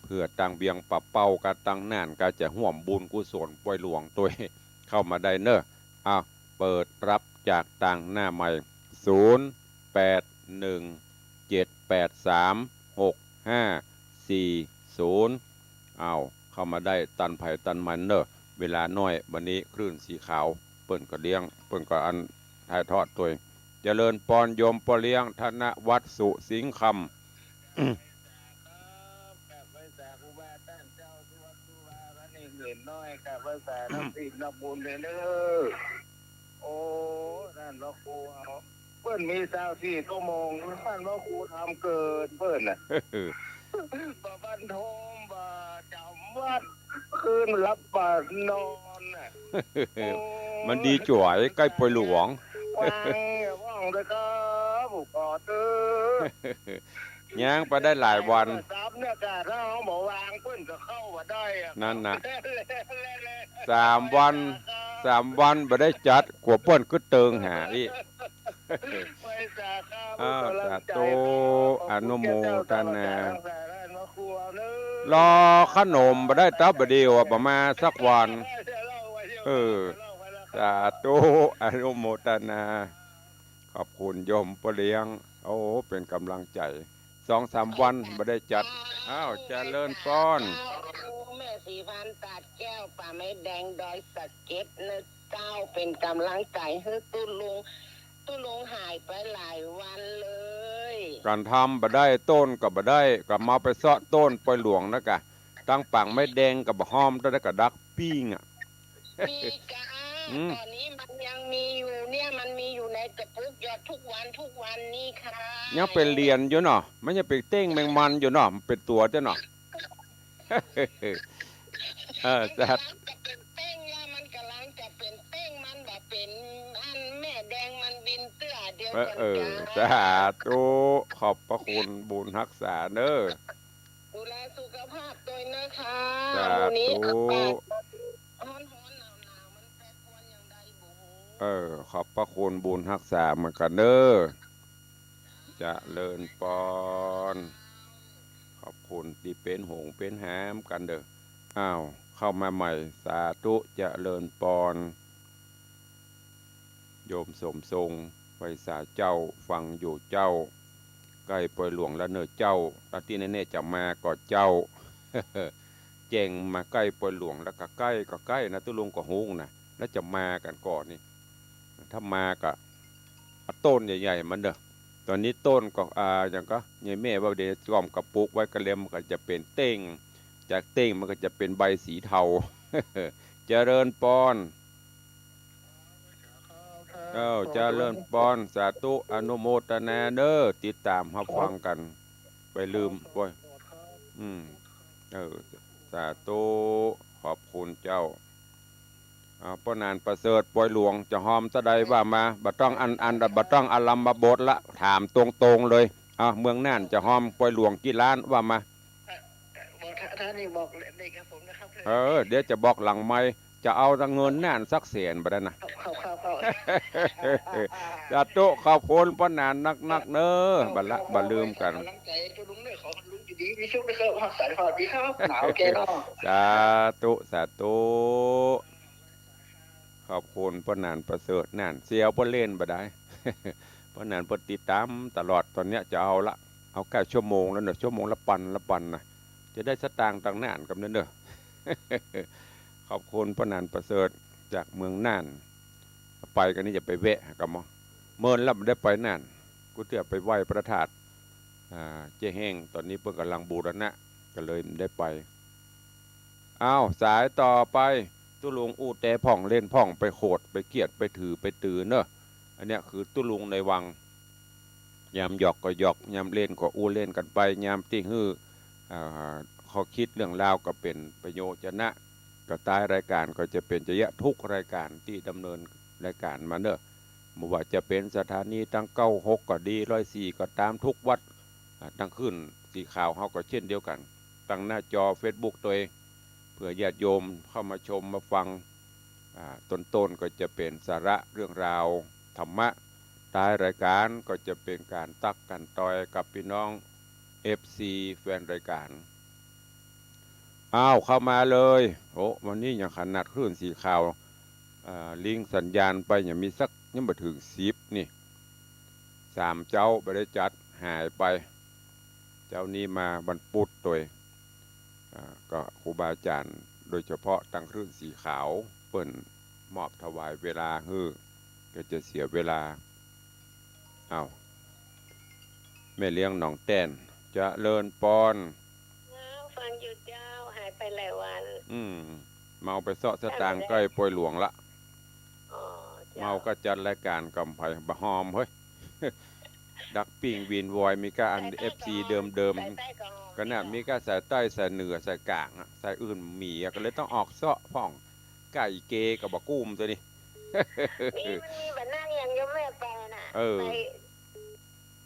เพื่อตั้งเบียงปรับเป้าการตั้งน่านการจะห่วมบุญกุศลปล่อยหลวงตัวเข้ามาได้เนอะเปิดรับจากต่างหน้าใหม่0817836540 อ้าวเข้ามาได้ตันไผ่ตันมันเนอะเวลาน้อยวันนี้คลื่นสีขาวเปิ้นก็เลี้ยงเปิ้นก็อันถ่ายทอดตัวเองเจริญปอนโยมปอเลี้ยงธนวัฒน์สุสิงห์คำ กับภาษาครูบาท่านเจ้าที่วัดครูบาพระนี่เห็นน้อยกับภาษาน้ำสินน้ำบุญเลยเด้อโอ้ท่านพระครูเอาเปิ้นมี24 ชั่วโมงท่านพระครูทำเกินเปิ้นน่ะบ่บันทมบ่จำวัดคืนรับบาตรนอนน่ะโอ้ มันดีจ่วยใกล้ปอยหลวง วางว่างเลยครับผู้ก่อเตอ ย่างไปได้หลายวัน ซับเนี่ยกะถ้าเขาบอกวางเพิ่นก็เข้ามาได้อะ นั่นน่ะ 3 วันบ่ได้จัดกลัวเปิ้นก็เติงหาอีก ไปสาขา อ้าวสาธุอนุโมทนา รอขนมบ่ได้ตับเดียวอะประมาณสักวัน สาธุอนุโมทนา ขอบคุณโยมปอเลี้ยง โอ้เป็นกำลังใจ2-3 วันบ่ได้จัด อ้าวเจริญป้อน แม่สีพันตัดแก้วป่าไม้แดงดอยสะเก็ดนะเจ้าเป็นกำลังใจให้ตุ้ลุงหายไปหลายวันเลย การทำบ่ได้ต้นก็บ่ได้ก็มาไปเซาะต้นปอยหลวงนะกะตั้งปังไม่แดงกับหอมได้กะดักปิ้งอ่ะ มีกาตอนนี้มันยังมีอยู่เนี่ยมันมีอยู่ในกระปุกยอดทุกวันนี่ค่ะ ยังเป็นเรียนอยู่เนาะมันยังเป็นเต้งแมงมันอยู่เนาะมันเป็นตัวจ้ะเนาะ จัด จะเป็นเต้งแล้วมันกำลังจะเป็นเต้งมันแบบเป็นอันแม่แดงมันบินเตื้อเดียวกันจ้า สาธุขอบพระคุณบุญรักษาเด้อ ดูแลสุขภาพตัวนะคะ สา วันนี้ ธุ ร้อนหนาวมันแปรปรวนอย่างใดบุ ขอบพระคุณบุญรักษาเหมือนกันเด้อเจะเลิญปอนขอบคุณที่เป็นหงเป็นแหมกันเด้ออ้าวเข้ามาใหม่สาธุเจะเลิญปอนโยมสมทรงไว้สาเจ้าฟังอยู่เจ้าใกล้ปล่อยหลวงแล้วเนอเจ้าตาที่แน่ๆจะมาก็เจ้า เจงมาใกล้ปล่อยหลวงแล้วก็ใกล้นะตุลุงก็ฮุ้งนะแล้วจะมากันก่อนนี่ถ้ามาก็ต้นใหญ่ๆมันเด้อตอนนี้ต้นก็อย่างก็ยายแม่ว่าเดี๋ยวกล่อมกระปุกไว้กระเล็มมันก็จะเป็นเต้งจากเต้งมันก็จะเป็นใบสีเทา เจริญปอนเจริญปอนสาธุอนุโมทนาเด้อติดตามรับฟังกัน ไปลืมป่วยสาธุขอบคุณเจ้าป้อนานประเสริฐปล่อยหลวงจะหอมสะใดว่ามาบัต้องบัต้องอลัมมาบทละถามตรงๆเลยเมืองน่านจะหอมปล่อยหลวงกี่ล้านว่ามาบอกท่านนี่บอกเด็กกับผมนะครับ เดี๋ยวจะบอกหลังไม่จะเอาเงินน่านสักแสนไปได้นะ เข้า จะโตขอบคุณป้อนานนักเน้อบัลืมกัน กำลังใจตัวลุงเนี่ยขอลุงดีมีโชคด้วยครับสายพอดีครับหนาวแกเนาะ สาธุขอบคุณป้อนานประเสริฐน่านเสียวป้อนเล่นบ่ได้ ป้อนานป้อนติดตามตลอดตอนเนี้ยจะเอาแค่ชั่วโมงแล้วเนอะชั่วโมงละปันนะจะได้สตางค์ต่างน่านกับนั่นเด้อ ขอบคุณป้อนานประเสริฐจากเมืองน่านไปกันนี่จะไปแวะกับมั้งเมินแล้วไม่ได้ไปน่านกูเตือไปไหว้พระธาตุเจ๊แห้งตอนนี้เพิ่งกำลังบูรณะก็เลยไม่ได้ไปอ้าวสายต่อไปตุลุงอู้แต่พ่องเล่นพ่องไปโขดไปเกียดไปถือไปตือเนอะอันเนี้ยคือตุลุงในวังยามหยอกก็หยอกยามเล่นก็อู้เล่นกันไปยามติ้งฮื้อเขาคิดเรื่องราวก็เป็นประโยชนะก็ตายรายการก็จะเป็นจะเยอะทุกรายการที่ดำเนินรายการมาเนอะไม่ว่าจะเป็นสถานีตั้ง96ก็ดี104ก็ตามทุกวัดตั้งขึ้นสีขาวเขาก็เช่นเดียวกันตั้งหน้าจอ Facebook ตัวเองเพื่อญาติโยมเข้ามาชมมาฟังต้นก็จะเป็นสาระเรื่องราวธรรมะท้ายรายการก็จะเป็นการตักกันต่อยกับพี่น้อง FC แฟนรายการเข้ามาเลยวันนี้อย่างขนาดคลื่นสีขาวลิงสัญญาณไปอย่างมีสักยังไม่ถึง10นี่3เจ้าไปได้จัดหายไปเจ้านี้มาบรรพุธตัว ก็ครูบาอาจารย์โดยเฉพาะตั้งคลื่นสีขาวเปิ่นมอบถวายเวลาก็จะเสียเวลาเอาแม่เลี้ยงหนองแต้นจะเลินปอนฟังอยู่เจ้าหายไปหลายวันเมาไปเสาะสตางค์ใกล้ป่วยหลวงละเมาก็จัดรายการกำไผ่บะหอมเฮ้ย ดักปิ่งวีนวอยมีก็อันFC เดิมก็น่ะมีก็สายใต้สายเหนือสายกลางสายอื่นมีก็เลยต้องออกเสาะพ่องไก่เกกับบะกุ้มตัวนี้มันมีแบบนั่งยังยังไม่ไปน่ะ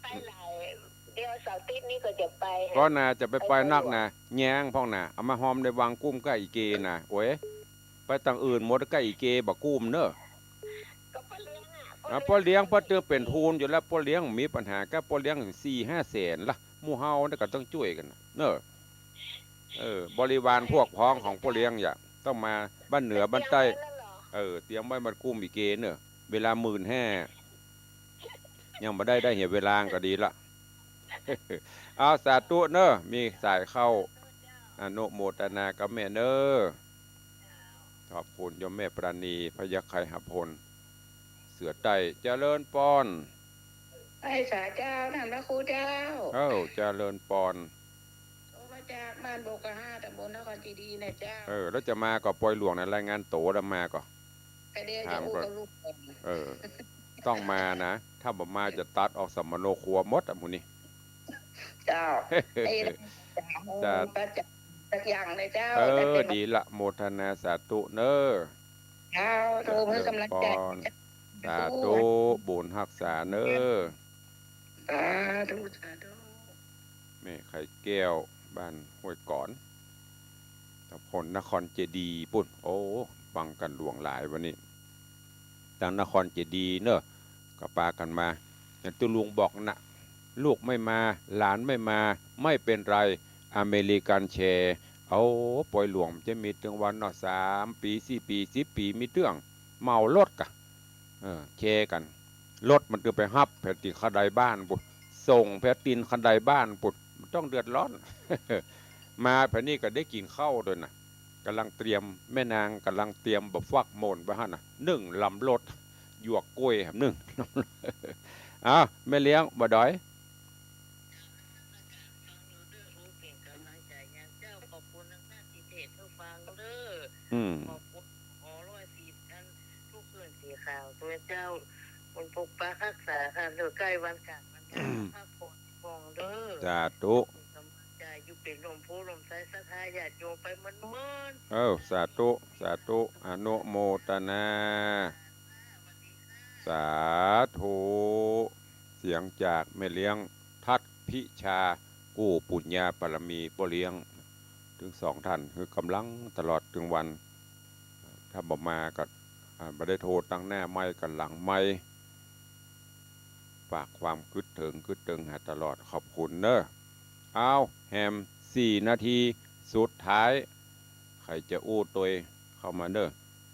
ไปหลายเดี๋ยวเสาร์อาทิตย์นี้ก็จะไปก็น่าจะไปนักนะแย้งพ่องน่ะเอามาหอมในวางกุ้มไก่เกน่ะโอ้ยไปต่างอื่นหมดไก่เกบะกุ้มเนอะพ่อเลี้ยงพ่อเจอเป็นทุนอยู่แล้วพ่อเลี้ยงมีปัญหาก็พ่อเลี้ยง4-5 แสนละหมู่เฮาเนี่ยก็ต้องช่วยกันเนอะบริวารพวกพ้องของพ่อเลี้ยงอย่าต้องมาบ้านเหนือบ้านใต้เตรียมไว้มันกุ้มอีเกเนอะเวลา15,000ยังมาได้เหี่ยเวลาก็ดีละเอาสาธุเนอะมีสายเข้าอนุโมทนากับแม่เนอะขอบคุณโยมแม่ปราณีพยัคฆ์ไคหพลเสือไต่เจริญปอนไปสาเจ้าท่านพระครูเจ้าเจริญปอนโทรมาจากบ้านโบก5ตำบลนครจีดีนะเจ้าแล้วจะมาก็ปล่อยหลวงในรายงานโตแล้วมาก็เดี๋ยวจะอู้กับลูกต้องมานะถ้าบ่มาจะตัดออกสัมมโนครัวหมดอ่ะหมูนี่เจ้าจะสักอย่างเลยเจ้าดีละโมทนาสาธุเนอะเจ้าโทรมือกำลังใจสาธุบุญรักษาเนอะสาธุแม่ไข่แก้วบ้านห้วยก่อนตะพลนครเจดีปุ่นโอ้ฟังกันหลวงหลายวันนี้ทางนครเจดีเนอะก็ปากันมาอย่างตุลุงบอกนะลูกไม่มาหลานไม่มาไม่เป็นไรอเมริกันแชร์ปล่อยหลวงจะมีถึงวันเนาะ3 ปี 4 ปี10 ปีมีเรื่องเมารถกะแชร์กันรถมันคือไปฮับแผ่นตินคันใดบ้านปุดส่งแผ่นตินคันใดบ้านปุดมันต้องเดือดร้อน มาแผ่นนี้ก็ได้กินข้าวด้วยนะกำลังเตรียมแม่นางกำลังเตรียมบะฟักโมนไปฮะนะ1 ลำรถหยวกกล้วยครับแม่เลี้ยงบ่ดอยขอบคุณ110ท่านทุกเพื่อนสีขาวตัวเจ้าคนปกปักรักษาค่ะเดี๋ยวใกล้วันกลางวันพักผ่อนฟองเด้อสาธุใจอยู่เป็นลมโพลมใสสัทธาญาติโยมไปเหมือนสาธุอนุโมทนาสาธุเสียงจากแม่เลี้ยงทัดพิชากู้ปุญญาปรมีพ่อเลี้ยงถึง2 ท่านคือกำลังตลอดถึงวันถ้าบ่มาก็ไม่ได้โทรตั้งหน้าไม่กันหลังไม่ฝากความคึดถึงหาตลอดขอบคุณเนอะแฮม4 นาทีสุดท้ายใครจะอู้ตัวเข้ามาเนอะ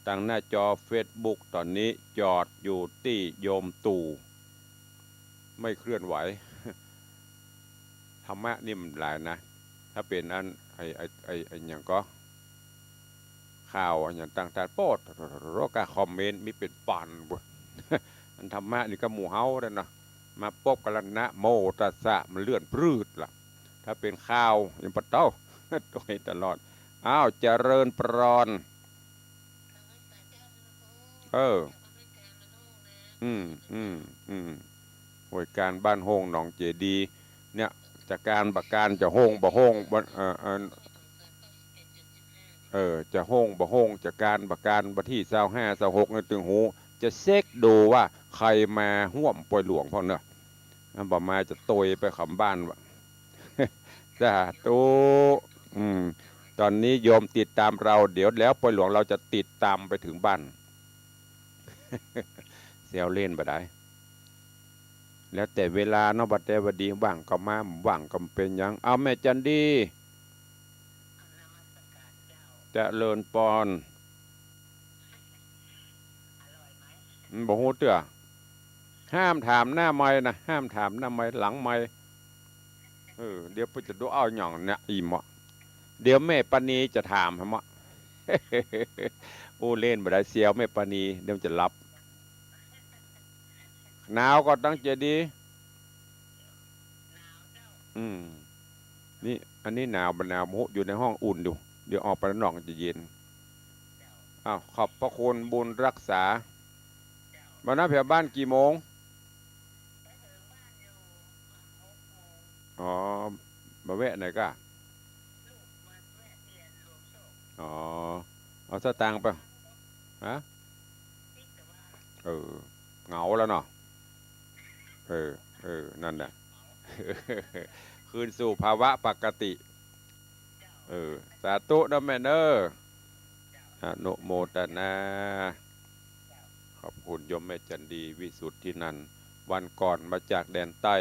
ตั้งหน้าจอ Facebook ตอนนี้จอดอยู่ที่โยมตู่ไม่เคลื่อนไหว ธรรมะนี่มันหลายนะถ้าเป็นอันไอ้อย่างก็ข่าวอย่างต่างๆโปดโรกาคอมเมนต์มีเป็นปั่นบ่ อันธรรมะนี่ก็หมู่เฮาแล้วนะมาปบกันนะโมตัสสะมันเลื่อนปรืดล่ะถ้าเป็นข้าวยังปะเต้า โดยตลอดเจริญปรอนหน่วยการบ้านโฮงหนองเจดีเนี่ยจากการประการจะโฮงบ่โฮงจะโฮงบ่โฮงจากการประการวันที่25 26ในตึงหูจะเช็คดูว่าใครมาห่วมปล่อยหลวงพ่อเนอะบ่มาจะโตยไปขำบ้านวะ สาธุตอนนี้โยมติดตามเราเดี๋ยวแล้วปล่อยหลวงเราจะติดตามไปถึงบ้าน เซลเล่นบ่ได้แล้วแต่เวลาเนาะบัดแต่บัดดีว่างก็มาว่างก็เป็นยังแม่จันดีจะเลินปอนบ่ฮู้เตื้อห้ามถามหน้าไม้นะห้ามถามหน้าไม้หลังไม้เดี๋ยวไปจะดูเอาหย่องเนี่ยอิ่มอ่ะ เดี๋ยวแม่ปานีจะถามฮะ โอ้เล่นบ่ได้เสียวแม่ปานีเดี๋ยวจะรับหนาวก็ตั้งใจดีอืมนี่อันนี้หนาวบ่หนาวโมอยู่ในห้องอุ่นอยู่เดี๋ยวออกไปข้างนอกจะเย็นอ้าวขอบพระคุณบุญรักษามานะแถวบ้านกี่โมงอ๋อมาแวะหน่อยก็อ๋อเอาสตางค์ไปฮะเหงาแล้วเนาะเออนั่นแหละ คืนสู่ภาวะปกติสาธุนะแม่เนออนุโมทนาขอบคุณโยมแม่จันดีวิสุทธินันท์วันก่อนมาจากแดนใต้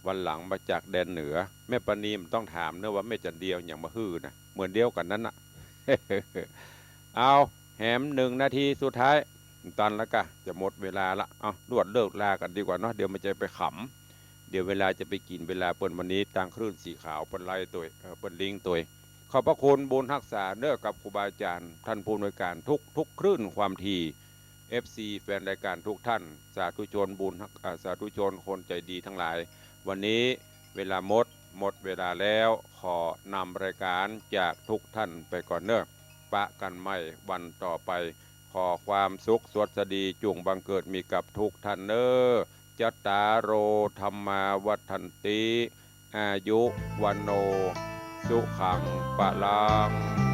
วันหลังมาจากแดนเหนือแม่ปานีมต้องถามเนอะว่าแม่จันเดียวอย่างมาฮื้อนะเหมือนเดียวกันนั้นน่ะ เอาแหม1 นาทีสุดท้ายตอนแล้วก็จะหมดเวลาละเอารวดเลิกลากันดีกว่าเนาะเดี๋ยวมันจะไปขำเดี๋ยวเวลาจะไปกินเวลาเปิ้นวันนี้ต่างคลื่นสีขาวเปิ้นไล่ตัวเปิ้นลิงตัวขอบพระคุณบุญรักษาเน้อกับครูบาอาจารย์ท่านผู้อำนวยการทุกคลื่นความถี่ FC แฟนรายการทุกท่านสาธุชนบุญสาธุชนคนใจดีทั้งหลายวันนี้เวลาหมดเวลาแล้วขอนำรายการจากทุกท่านไปก่อนเนอะปะกันไม่วันต่อไปขอความสุขสวัสดีจงบังเกิดมีกับทุกท่านเนอะจัตตารโอธรรมาวัฏันติอายุวันโนสุขังปะลัง